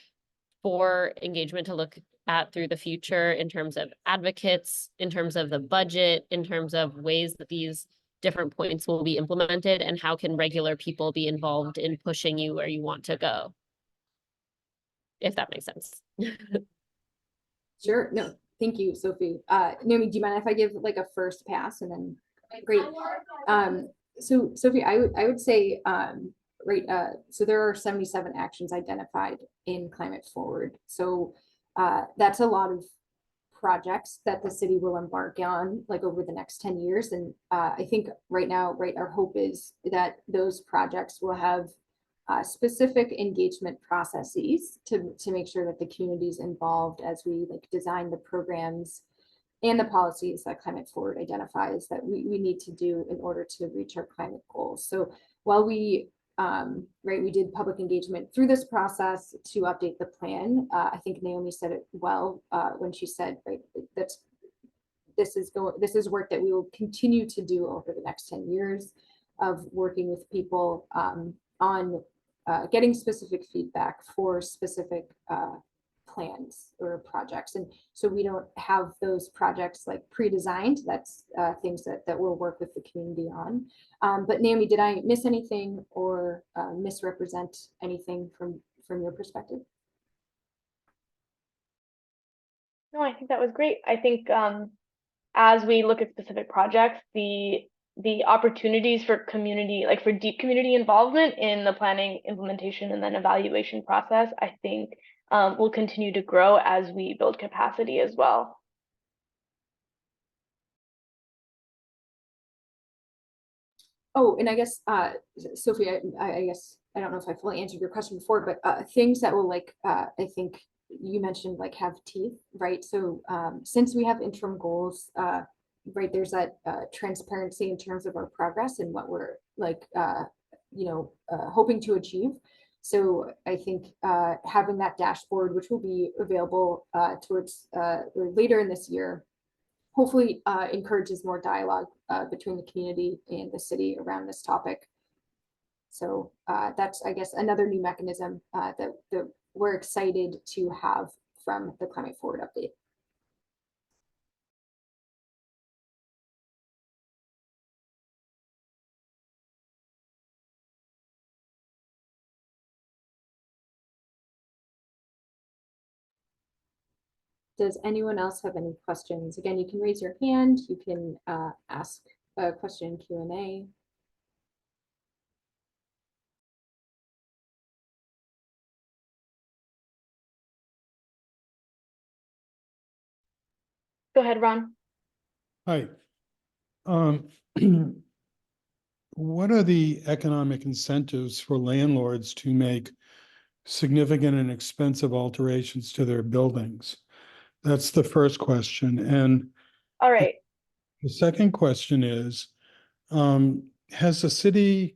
Speaker 3: for engagement to look at through the future in terms of advocates, in terms of the budget, in terms of ways that these different points will be implemented, and how can regular people be involved in pushing you where you want to go, if that makes sense.
Speaker 2: Sure. No, thank you, Sophie. Naomi, do you mind if I give like a first pass and then great. So Sophie, I would say right, so there are 77 actions identified in Climate Forward. So that's a lot of projects that the city will embark on like over the next 10 years. And I think right now, right, our hope is that those projects will have specific engagement processes to make sure that the community is involved as we like design the programs and the policies that Climate Forward identifies that we need to do in order to reach our climate goals. So while we we did public engagement through this process to update the plan, I think Naomi said it well when she said, right, this is work that we will continue to do over the next 10 years of working with people on getting specific feedback for specific plans or projects. And so we don't have those projects like pre-designed. That's things that we'll work with the community on. But Naomi, did I miss anything or misrepresent anything from your perspective?
Speaker 1: No, I think that was great. I think as we look at specific projects, the opportunities for community, like for deep community involvement in the planning, implementation, and then evaluation process, I think will continue to grow as we build capacity as well.
Speaker 2: Oh, and I guess, Sophie, I guess, I don't know if I fully answered your question before, but things that will like, I think you mentioned like have teeth, right? So since we have interim goals, right, there's that transparency in terms of our progress and what we're like, hoping to achieve. So I think having that dashboard, which will be available towards or later in this year, hopefully encourages more dialogue between the community and the city around this topic. So that's, I guess, another new mechanism that we're excited to have from the Climate Forward update. Does anyone else have any questions? Again, you can raise your hand. You can ask a question Q&A.
Speaker 1: Go ahead, Ron.
Speaker 4: Hi. What are the economic incentives for landlords to make significant and expensive alterations to their buildings? That's the first question. And
Speaker 1: All right.
Speaker 4: the second question is, has the city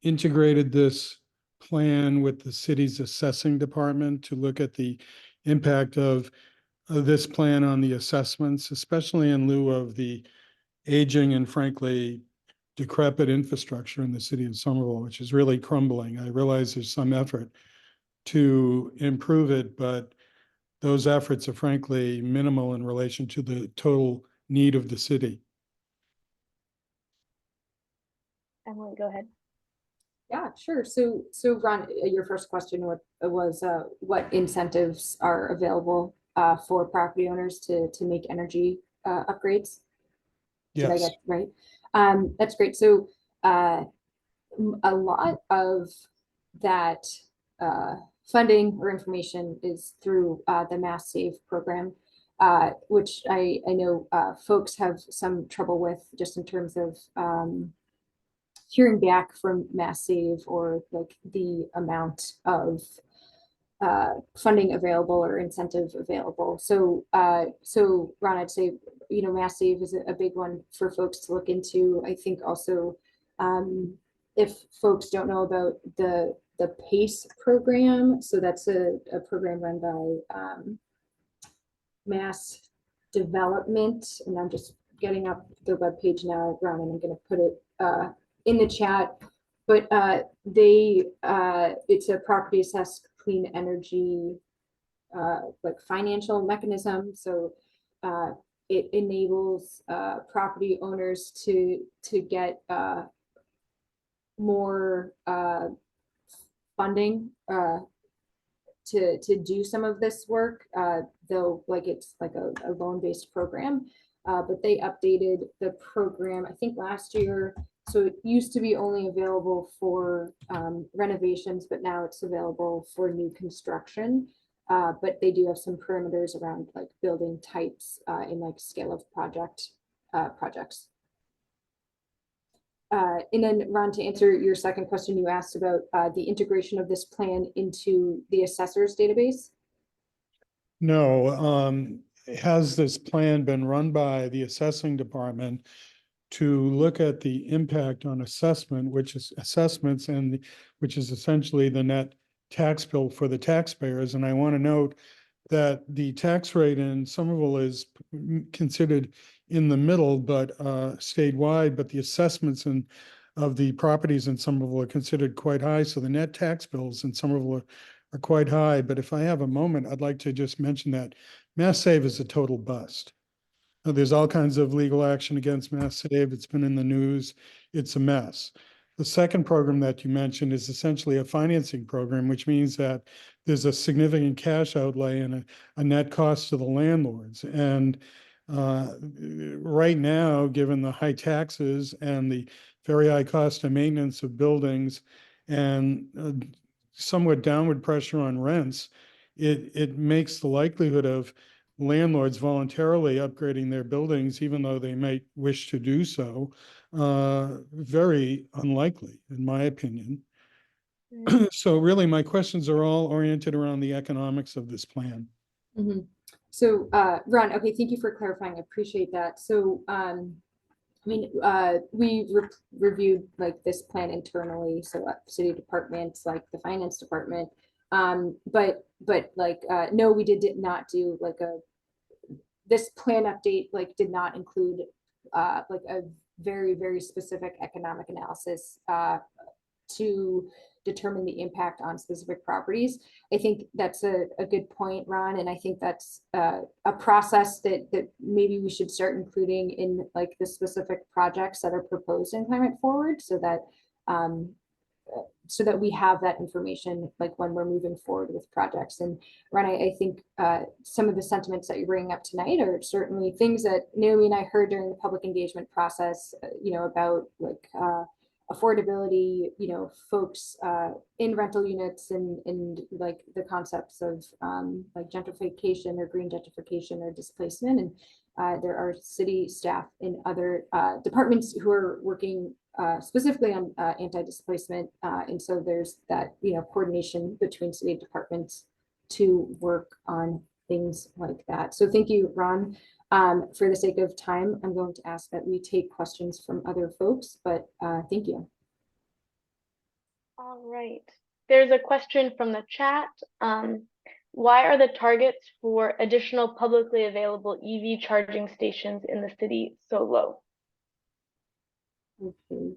Speaker 4: integrated this plan with the city's assessing department to look at the impact of this plan on the assessments, especially in lieu of the aging and frankly decrepit infrastructure in the city of Somerville, which is really crumbling. I realize there's some effort to improve it, but those efforts are frankly minimal in relation to the total need of the city.
Speaker 1: Emily, go ahead.
Speaker 2: Yeah, sure. So Ron, your first question was what incentives are available for property owners to make energy upgrades? Did I
Speaker 4: Yes.
Speaker 2: get right? That's great. So a lot of that funding or information is through the Mass Save program, which I know folks have some trouble with just in terms of hearing back from Mass Save or like the amount of funding available or incentive available. So Ron, I'd say, Mass Save is a big one for folks to look into. I think also, if folks don't know about the PACE program, so that's a program run by Mass Development, and I'm just getting up the webpage now, Ron, and I'm going to put it in the chat. But it's a property assessed clean energy like financial mechanism. So it enables property owners to get more funding to do some of this work, though like it's like a loan-based program. But they updated the program, I think last year. So it used to be only available for renovations, but now it's available for new construction. But they do have some parameters around like building types in like scale of projects. And then Ron, to answer your second question, you asked about the integration of this plan into the assessor's database.
Speaker 4: No, has this plan been run by the assessing department to look at the impact on assessment, which is assessments and which is essentially the net tax bill for the taxpayers? And I want to note that the tax rate in Somerville is considered in the middle, but statewide, but the assessments of the properties in Somerville are considered quite high. So the net tax bills in Somerville are quite high. But if I have a moment, I'd like to just mention that Mass Save is a total bust. There's all kinds of legal action against Mass Save. It's been in the news. It's a mess. The second program that you mentioned is essentially a financing program, which means that there's a significant cash outlay and a net cost to the landlords. And right now, given the high taxes and the very high cost of maintenance of buildings and somewhat downward pressure on rents, it makes the likelihood of landlords voluntarily upgrading their buildings, even though they might wish to do so, very unlikely, in my opinion.
Speaker 1: Mm.
Speaker 4: So really, my questions are all oriented around the economics of this plan.
Speaker 2: Mhm. So, Ron, okay, thank you for clarifying. I appreciate that. So, I mean, we reviewed like this plan internally, so city departments, like the finance department. But like, no, we did not do like this plan update, like did not include like a very specific economic analysis to determine the impact on specific properties. I think that's a good point, Ron, and I think that's a process that maybe we should start including in like the specific projects that are proposed in Climate Forward, um, so that we have that information like when we're moving forward with projects. And Ron, I think some of the sentiments that you're bringing up tonight are certainly things that Naomi and I heard during the public engagement process, about like affordability, folks in rental units and like the concepts of like gentrification or green gentrification or displacement. And there are city staff in other departments who are working specifically on anti-displacement. And so there's that, coordination between city departments to work on things like that. So thank you, Ron. For the sake of time, I'm going to ask that we take questions from other folks, but thank you.
Speaker 1: All right. There's a question from the chat. Why are the targets for additional publicly available EV charging stations in the city so low?
Speaker 2: Okay.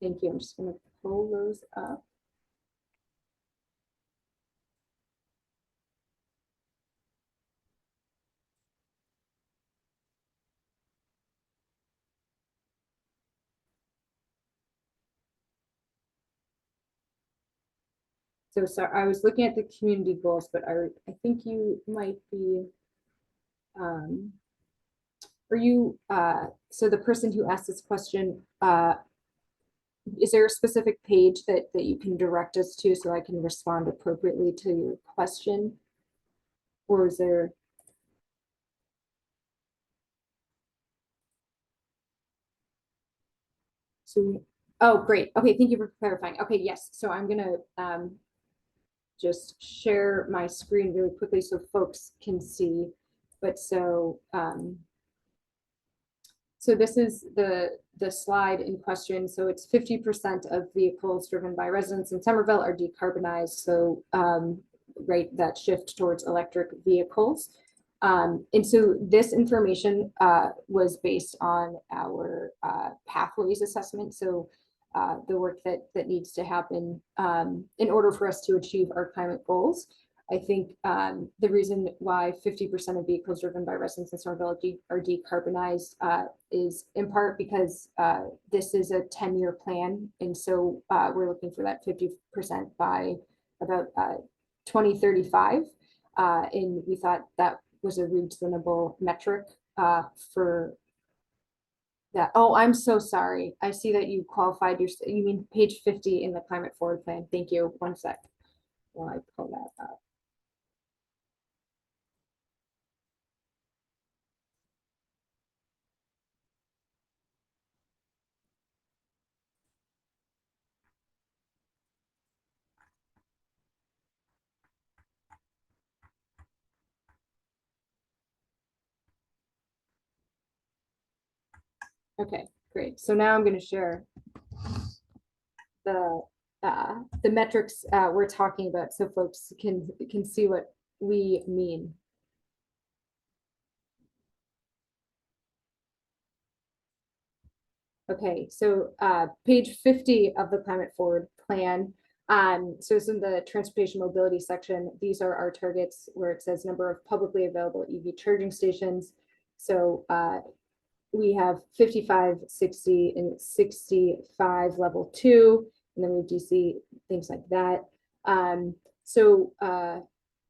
Speaker 2: Thank you. I'm just going to pull those up. So sorry, I was looking at the community goals, but I think you might be, are you, so the person who asked this question, is there a specific page that you can direct us to so I can respond appropriately to your question? Or is there? So, oh, great. Okay, thank you for clarifying. Okay, yes. So I'm gonna just share my screen really quickly so folks can see. But so this is the slide in question. So it's 50% of vehicles driven by residents in Somerville are decarbonized. So right, that shift towards electric vehicles. And so this information was based on our pathways assessment. So the work that needs to happen in order for us to achieve our climate goals. I think the reason why 50% of vehicles driven by residents in Somerville are decarbonized is in part because this is a 10-year plan. And so we're looking for that 50% by about 2035. And we thought that was a reasonable metric for that. Oh, I'm so sorry. I see that you qualified you mean page 50 in the Climate Forward plan. Thank you. One sec while I pull that up. Okay, great. So now I'm going to share the metrics we're talking about, so folks can see what we mean. Okay, so page 50 of the Climate Forward plan. So it's in the transportation mobility section. These are our targets where it says number of publicly available EV charging stations. So we have 55, 60, and 65 level 2, and then we have DC, things like that. So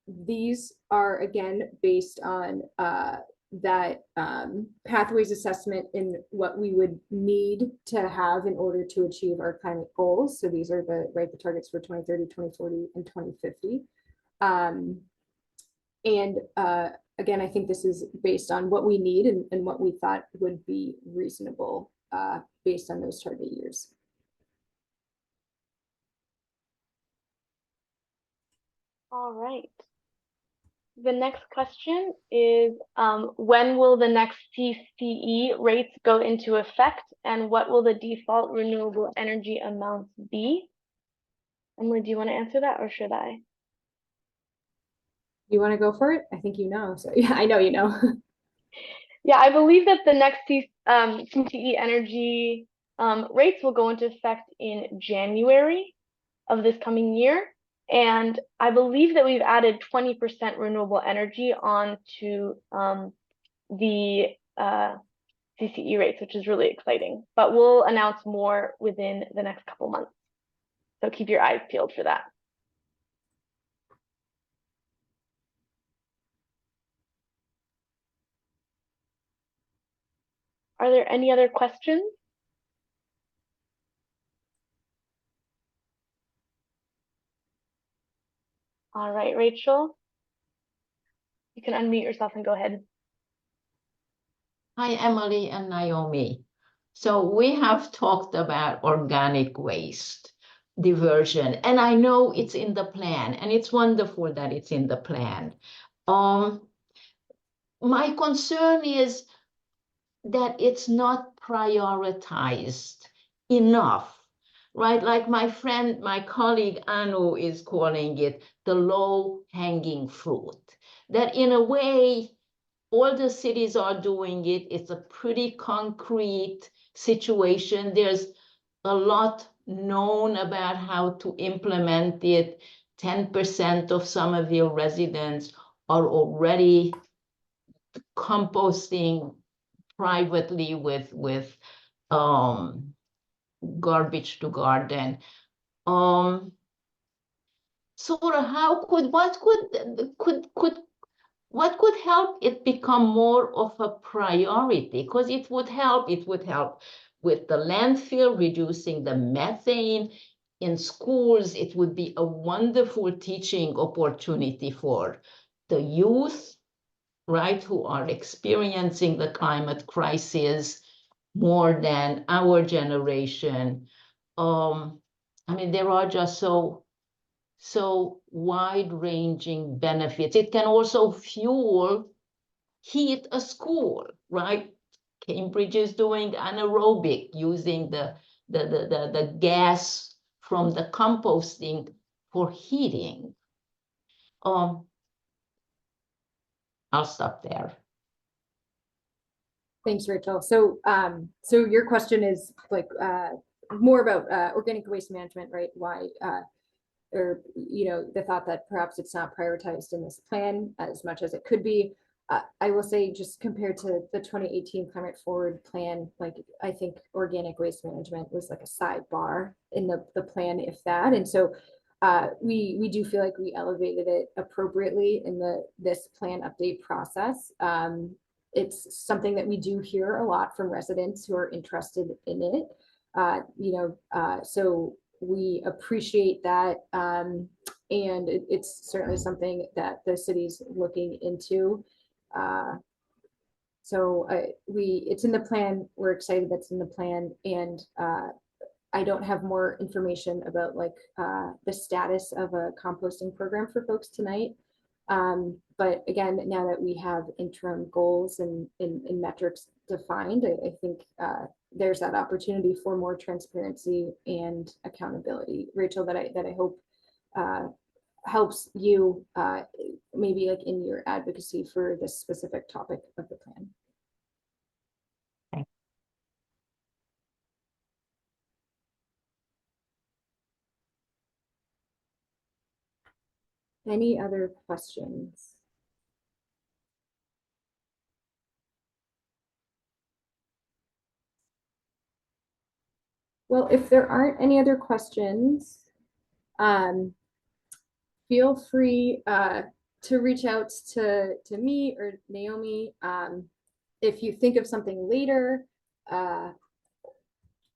Speaker 2: these are again based on that pathways assessment in what we would need to have in order to achieve our climate goals. So these are the targets for 2030, 2040, and 2050. And again, I think this is based on what we need and what we thought would be reasonable based on those target years.
Speaker 1: All right. The next question is, when will the next CCE rates go into effect, and what will the default renewable energy amounts be? Emily, do you want to answer that, or should I?
Speaker 2: You want to go for it? I think you know. So yeah, I know you know.
Speaker 1: Yeah, I believe that the next CCE energy rates will go into effect in January of this coming year. And I believe that we've added 20% renewable energy onto the CCE rates, which is really exciting. But we'll announce more within the next couple months. So keep your eyes peeled for that. Are there any other questions? All right, Rachel, you can unmute yourself and go ahead.
Speaker 5: Hi, Emily and Naomi. So we have talked about organic waste diversion, and I know it's in the plan, and it's wonderful that it's in the plan. My concern is that it's not prioritized enough, right? Like my friend, my colleague Anu is calling it the low-hanging fruit, that in a way, all the cities are doing it. It's a pretty concrete situation. There's a lot known about how to implement it. 10% of Somerville residents are already composting privately with garbage to garden. Sort of how what could help it become more of a priority? Because it would help with the landfill, reducing the methane in schools. It would be a wonderful teaching opportunity for the youth, right, who are experiencing the climate crisis more than our generation. I mean, there are just so wide-ranging benefits. It can also heat a school, right? Cambridge is doing anaerobic using the gas from the composting for heating. I'll stop there.
Speaker 2: Thanks, Rachel. So, so your question is like more about organic waste management, right? Why, or the thought that perhaps it's not prioritized in this plan as much as it could be. I will say, just compared to the 2018 Climate Forward plan, like I think organic waste management was like a sidebar in the plan, if that. And so we do feel like we elevated it appropriately in this plan update process. It's something that we do hear a lot from residents who are interested in it. So we appreciate that, and it's certainly something that the city's looking into. So it's in the plan. We're excited that's in the plan, and I don't have more information about like the status of a composting program for folks tonight. But again, now that we have interim goals and metrics defined, I think there's that opportunity for more transparency and accountability. Rachel, that I hope helps you maybe like in your advocacy for this specific topic of the plan. Any other questions? Well, if there aren't any other questions, feel free to reach out to me or Naomi if you think of something later,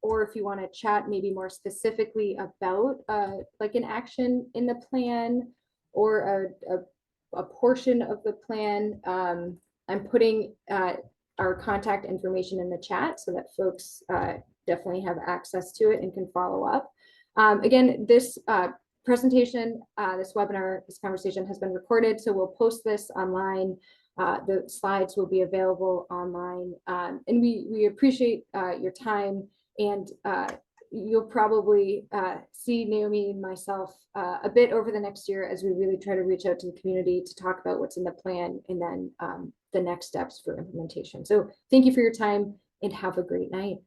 Speaker 2: or if you want to chat maybe more specifically about like an action in the plan or a portion of the plan. I'm putting our contact information in the chat so that folks definitely have access to it and can follow up. Again, this presentation, this webinar, this conversation has been recorded, so we'll post this online. The slides will be available online, and we appreciate your time, and you'll probably see Naomi and myself a bit over the next year as we really try to reach out to the community to talk about what's in the plan and then the next steps for implementation. So thank you for your time and have a great night.